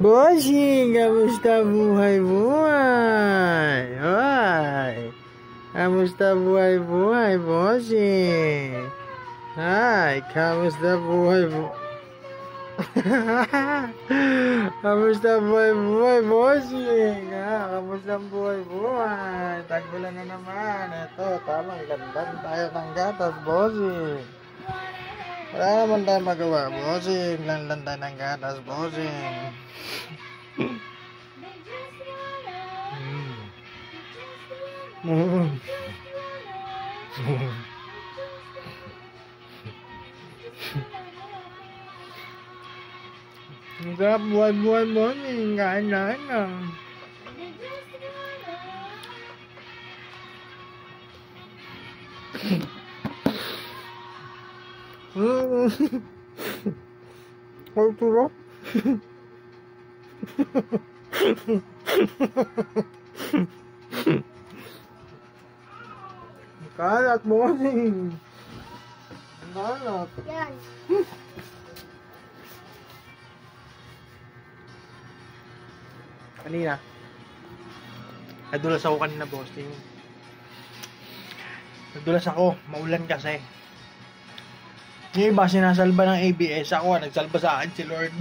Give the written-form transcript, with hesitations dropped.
Bossing, kamusta buhay-buhay? Ay, kamusta buhay-buhay, bossing? Ay, kamusta buhay-buhay? Kamusta buhay-buhay, bossing? Kamusta buhay-buhay? Tagbulan na naman. Ito, tamang landan tayo ng gatas, bossing. Wala naman tayo magawa, bossing. Landan tayo ng gatas, bossing. Ang sarap buhay-buhay, bossing. Kain-kain lang. Kultura. Kalat, bossing. Kalat. Yan. Kanina. Nadulas ako kanina, bossing. Nadulas ako. Maulan kasi. Yung iba sinasalba ng ABS. Ako, nagsalba sa akin si Lord.